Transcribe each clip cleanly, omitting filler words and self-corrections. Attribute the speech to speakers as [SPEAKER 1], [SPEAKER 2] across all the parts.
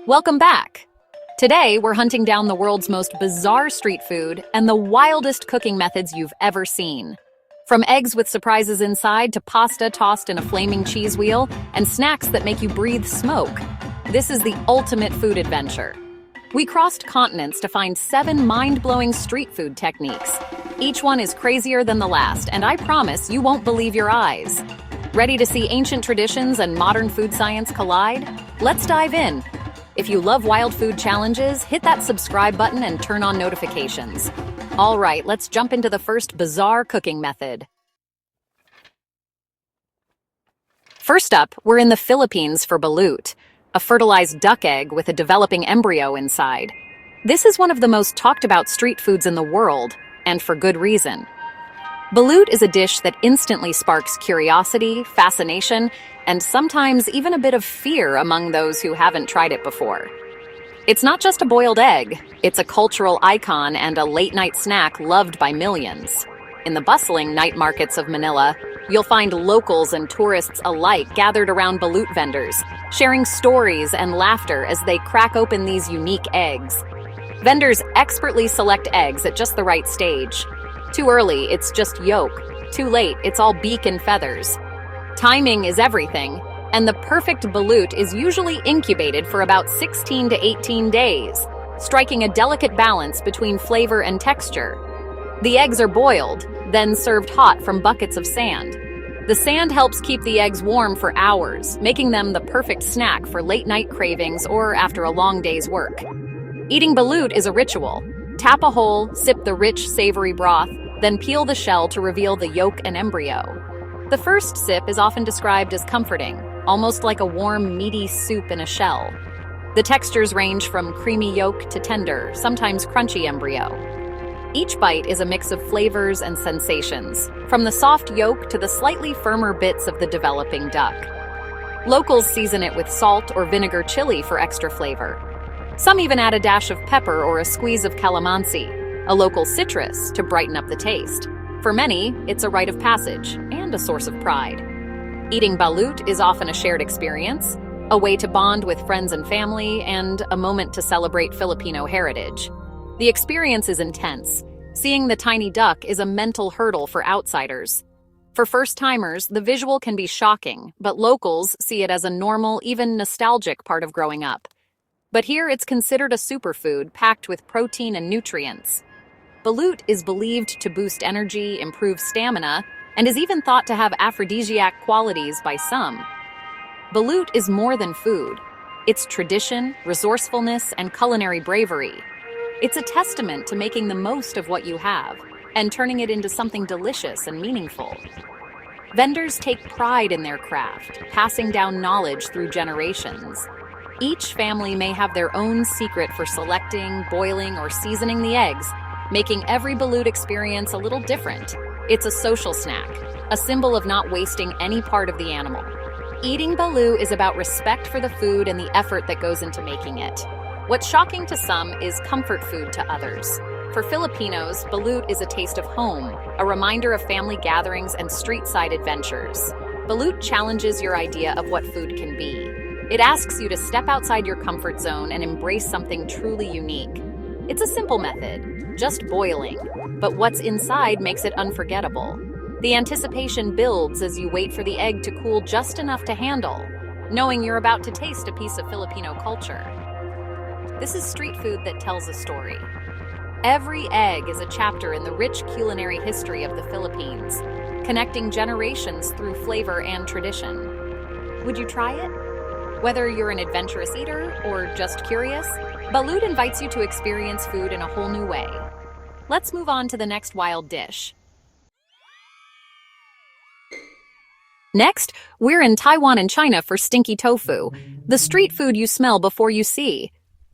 [SPEAKER 1] Welcome back! Today, we're hunting down the world's most bizarre street food and the wildest cooking methods you've ever seen. From eggs with surprises inside to pasta tossed in a flaming cheese wheel and snacks that make you breathe smoke, this is the ultimate food adventure. We crossed continents to find 7 mind-blowing street food techniques. Each one is crazier than the last, and I promise you won't believe your eyes. Ready to see ancient traditions and modern food science collide? Let's dive in. If you love wild food challenges, hit that subscribe button and turn on notifications. All right, let's jump into the first bizarre cooking method. First up, we're in the Philippines for balut, a fertilized duck egg with a developing embryo inside. This is one of the most talked about street foods in the world, and for good reason. Balut is a dish that instantly sparks curiosity, fascination, and sometimes even a bit of fear among those who haven't tried it before. It's not just a boiled egg, it's a cultural icon and a late-night snack loved by millions. In the bustling night markets of Manila, you'll find locals and tourists alike gathered around balut vendors, sharing stories and laughter as they crack open these unique eggs. Vendors expertly select eggs at just the right stage. Too early, it's just yolk. Too late, it's all beak and feathers. Timing is everything, and the perfect balut is usually incubated for about 16 to 18 days, striking a delicate balance between flavor and texture. The eggs are boiled, then served hot from buckets of sand. The sand helps keep the eggs warm for hours, making them the perfect snack for late-night cravings or after a long day's work. Eating balut is a ritual. Tap a hole, sip the rich, savory broth, then peel the shell to reveal the yolk and embryo. The first sip is often described as comforting, almost like a warm, meaty soup in a shell. The textures range from creamy yolk to tender, sometimes crunchy embryo. Each bite is a mix of flavors and sensations, from the soft yolk to the slightly firmer bits of the developing duck. Locals season it with salt or vinegar chili for extra flavor. Some even add a dash of pepper or a squeeze of calamansi, a local citrus, to brighten up the taste. For many, it's a rite of passage and a source of pride. Eating balut is often a shared experience, a way to bond with friends and family, and a moment to celebrate Filipino heritage. The experience is intense. Seeing the tiny duck is a mental hurdle for outsiders. For first-timers, the visual can be shocking, but locals see it as a normal, even nostalgic part of growing up. But here it's considered a superfood packed with protein and nutrients. Balut is believed to boost energy, improve stamina, and is even thought to have aphrodisiac qualities by some. Balut is more than food. It's tradition, resourcefulness, and culinary bravery. It's a testament to making the most of what you have and turning it into something delicious and meaningful. Vendors take pride in their craft, passing down knowledge through generations. Each family may have their own secret for selecting, boiling, or seasoning the eggs, making every balut experience a little different. It's a social snack, a symbol of not wasting any part of the animal. Eating balut is about respect for the food and the effort that goes into making it. What's shocking to some is comfort food to others. For Filipinos, balut is a taste of home, a reminder of family gatherings and street-side adventures. Balut challenges your idea of what food can be. It asks you to step outside your comfort zone and embrace something truly unique. It's a simple method, just boiling, but what's inside makes it unforgettable. The anticipation builds as you wait for the egg to cool just enough to handle, knowing you're about to taste a piece of Filipino culture. This is street food that tells a story. Every egg is a chapter in the rich culinary history of the Philippines, connecting generations through flavor and tradition. Would you try it? Whether you're an adventurous eater or just curious, balut invites you to experience food in a whole new way. Let's move on to the next wild dish. Next, we're in Taiwan and China for stinky tofu, the street food you smell before you see.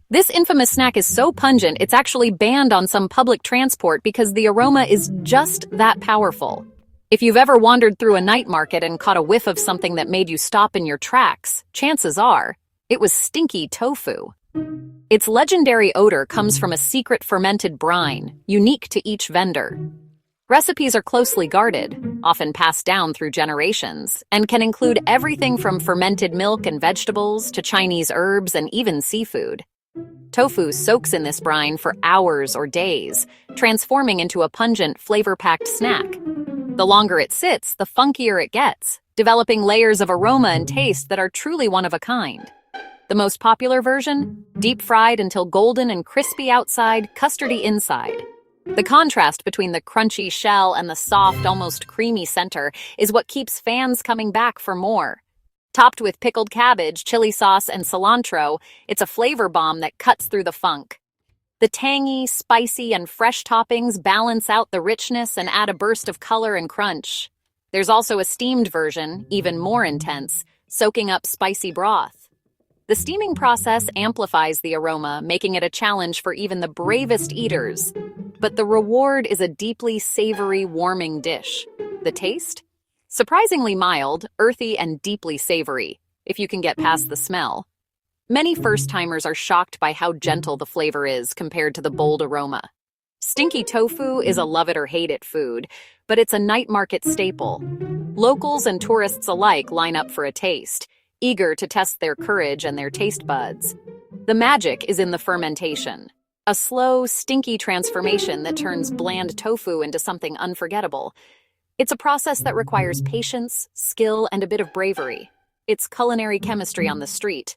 [SPEAKER 1] This infamous snack is so pungent it's actually banned on some public transport because the aroma is just that powerful. If you've ever wandered through a night market and caught a whiff of something that made you stop in your tracks, chances are it was stinky tofu. Its legendary odor comes from a secret fermented brine, unique to each vendor. Recipes are closely guarded, often passed down through generations, and can include everything from fermented milk and vegetables to Chinese herbs and even seafood. Tofu soaks in this brine for hours or days, transforming into a pungent, flavor-packed snack. The longer it sits, the funkier it gets, developing layers of aroma and taste that are truly one of a kind. The most popular version? Deep-fried until golden and crispy outside, custardy inside. The contrast between the crunchy shell and the soft, almost creamy center is what keeps fans coming back for more. Topped with pickled cabbage, chili sauce, and cilantro, it's a flavor bomb that cuts through the funk. The tangy, spicy, and fresh toppings balance out the richness and add a burst of color and crunch. There's also a steamed version, even more intense, soaking up spicy broth. The steaming process amplifies the aroma, making it a challenge for even the bravest eaters. But the reward is a deeply savory, warming dish. The taste? Surprisingly mild, earthy, and deeply savory, if you can get past the smell. Many first-timers are shocked by how gentle the flavor is compared to the bold aroma. Stinky tofu is a love-it-or-hate-it food, but it's a night market staple. Locals and tourists alike line up for a taste, eager to test their courage and their taste buds. The magic is in the fermentation. A slow, stinky transformation that turns bland tofu into something unforgettable. It's a process that requires patience, skill, and a bit of bravery. It's culinary chemistry on the street.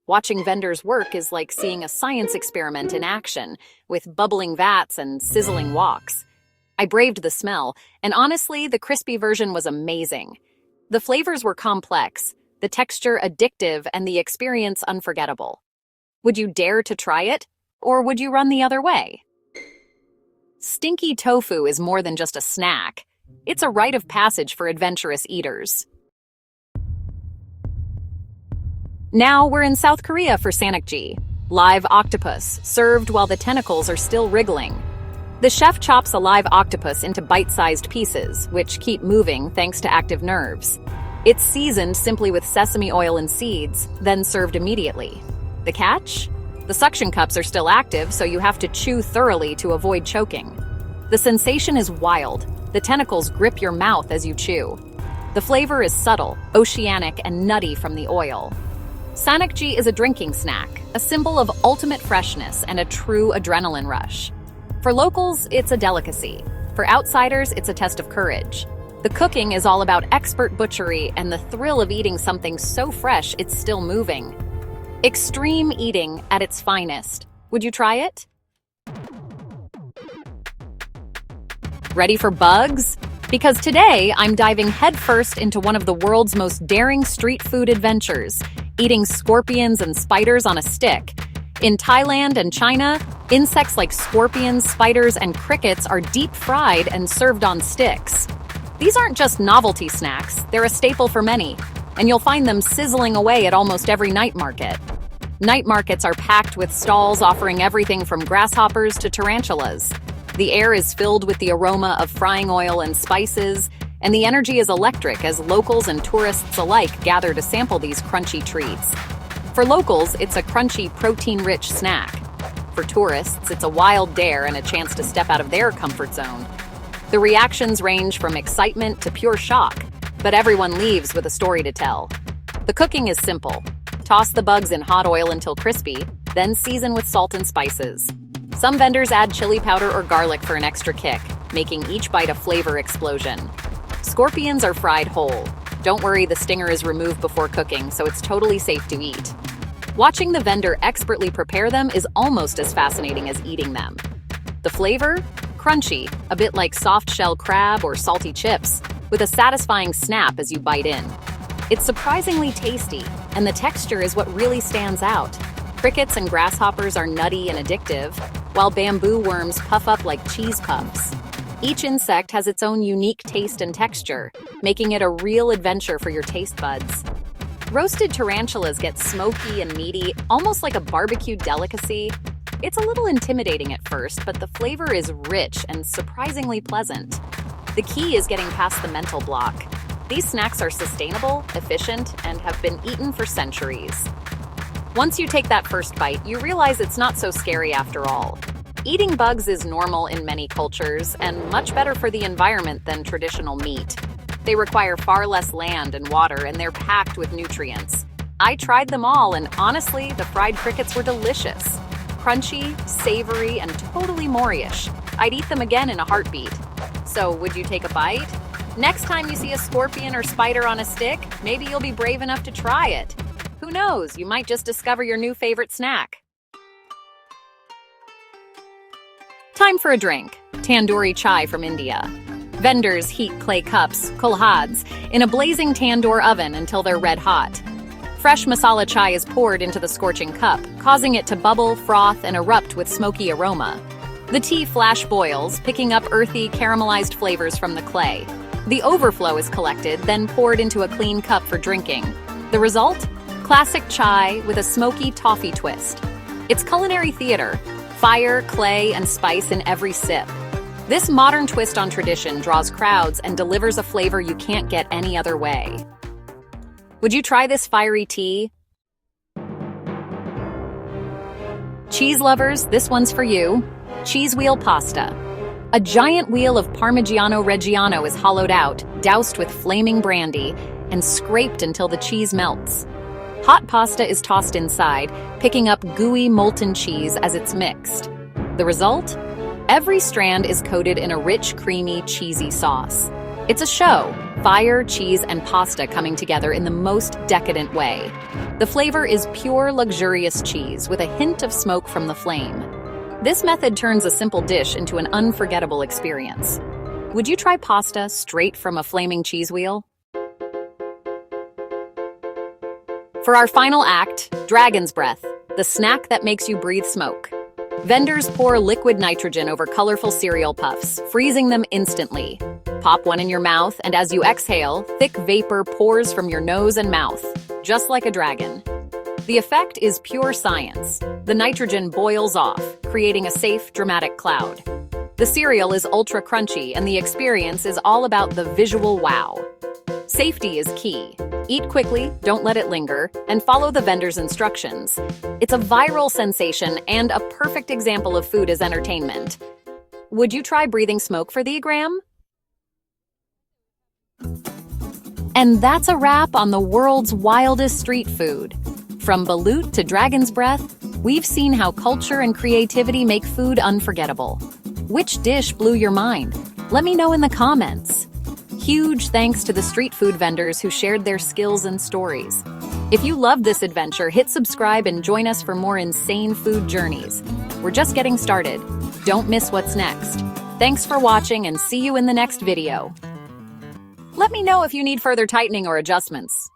[SPEAKER 1] Watching vendors work is like seeing a science experiment in action, with bubbling vats and sizzling woks. I braved the smell, and honestly, the crispy version was amazing. The flavors were complex, the texture addictive, and the experience unforgettable. Would you dare to try it? Or would you run the other way? Stinky tofu is more than just a snack. It's a rite of passage for adventurous eaters. Now we're in South Korea for sanakji, live octopus, served while the tentacles are still wriggling. The chef chops a live octopus into bite-sized pieces, which keep moving thanks to active nerves. It's seasoned simply with sesame oil and seeds, then served immediately. The catch? The suction cups are still active, so you have to chew thoroughly to avoid choking. The sensation is wild. The tentacles grip your mouth as you chew. The flavor is subtle, oceanic, and nutty from the oil. Sanakji is a drinking snack, a symbol of ultimate freshness and a true adrenaline rush. For locals, it's a delicacy. For outsiders, it's a test of courage. The cooking is all about expert butchery and the thrill of eating something so fresh it's still moving. Extreme eating at its finest. Would you try it? Ready for bugs? Because today I'm diving headfirst into one of the world's most daring street food adventures, eating scorpions and spiders on a stick. In Thailand and China, insects like scorpions, spiders, and crickets are deep fried and served on sticks. These aren't just novelty snacks, they're a staple for many, and you'll find them sizzling away at almost every night market. Night markets are packed with stalls offering everything from grasshoppers to tarantulas. The air is filled with the aroma of frying oil and spices, and the energy is electric as locals and tourists alike gather to sample these crunchy treats. For locals, it's a crunchy, protein-rich snack. For tourists, it's a wild dare and a chance to step out of their comfort zone. The reactions range from excitement to pure shock, but everyone leaves with a story to tell. The cooking is simple. Toss the bugs in hot oil until crispy, then season with salt and spices. Some vendors add chili powder or garlic for an extra kick, making each bite a flavor explosion. Scorpions are fried whole. Don't worry, the stinger is removed before cooking, so it's totally safe to eat. Watching the vendor expertly prepare them is almost as fascinating as eating them. The flavor? Crunchy, a bit like soft-shell crab or salty chips, with a satisfying snap as you bite in. It's surprisingly tasty, and the texture is what really stands out. Crickets and grasshoppers are nutty and addictive, while bamboo worms puff up like cheese puffs. Each insect has its own unique taste and texture, making it a real adventure for your taste buds. Roasted tarantulas get smoky and meaty, almost like a barbecue delicacy. It's a little intimidating at first, but the flavor is rich and surprisingly pleasant. The key is getting past the mental block. These snacks are sustainable, efficient, and have been eaten for centuries. Once you take that first bite, you realize it's not so scary after all. Eating bugs is normal in many cultures and much better for the environment than traditional meat. They require far less land and water, and they're packed with nutrients. I tried them all, and honestly, the fried crickets were delicious. Crunchy, savory, and totally Moorish. I'd eat them again in a heartbeat. So, would you take a bite? Next time you see a scorpion or spider on a stick, maybe you'll be brave enough to try it. Who knows, you might just discover your new favorite snack. Time for a drink. Tandoori chai from India. Vendors heat clay cups, kulhads, in a blazing tandoor oven until they're red hot. Fresh masala chai is poured into the scorching cup, causing it to bubble, froth, and erupt with smoky aroma. The tea flash boils, picking up earthy, caramelized flavors from the clay. The overflow is collected, then poured into a clean cup for drinking. The result? Classic chai with a smoky toffee twist. It's culinary theater. Fire, clay, and spice in every sip. This modern twist on tradition draws crowds and delivers a flavor you can't get any other way. Would you try this fiery tea? Cheese lovers, this one's for you. Cheese wheel pasta. A giant wheel of Parmigiano Reggiano is hollowed out, doused with flaming brandy, and scraped until the cheese melts. Hot pasta is tossed inside, picking up gooey molten cheese as it's mixed. The result? Every strand is coated in a rich, creamy, cheesy sauce. It's a show, fire, cheese, and pasta coming together in the most decadent way. The flavor is pure, luxurious cheese with a hint of smoke from the flame. This method turns a simple dish into an unforgettable experience. Would you try pasta straight from a flaming cheese wheel? For our final act, Dragon's Breath, the snack that makes you breathe smoke. Vendors pour liquid nitrogen over colorful cereal puffs, freezing them instantly. Pop one in your mouth, and as you exhale, thick vapor pours from your nose and mouth, just like a dragon. The effect is pure science. The nitrogen boils off, creating a safe, dramatic cloud. The cereal is ultra crunchy, and the experience is all about the visual wow. Safety is key. Eat quickly, don't let it linger, and follow the vendor's instructions. It's a viral sensation and a perfect example of food as entertainment. Would you try breathing smoke for the gram? And that's a wrap on the world's wildest street food. From balut to dragon's breath, we've seen how culture and creativity make food unforgettable. Which dish blew your mind? Let me know in the comments. Huge thanks to the street food vendors who shared their skills and stories. If you loved this adventure, hit subscribe and join us for more insane food journeys. We're just getting started. Don't miss what's next. Thanks for watching and see you in the next video. Let me know if you need further tightening or adjustments.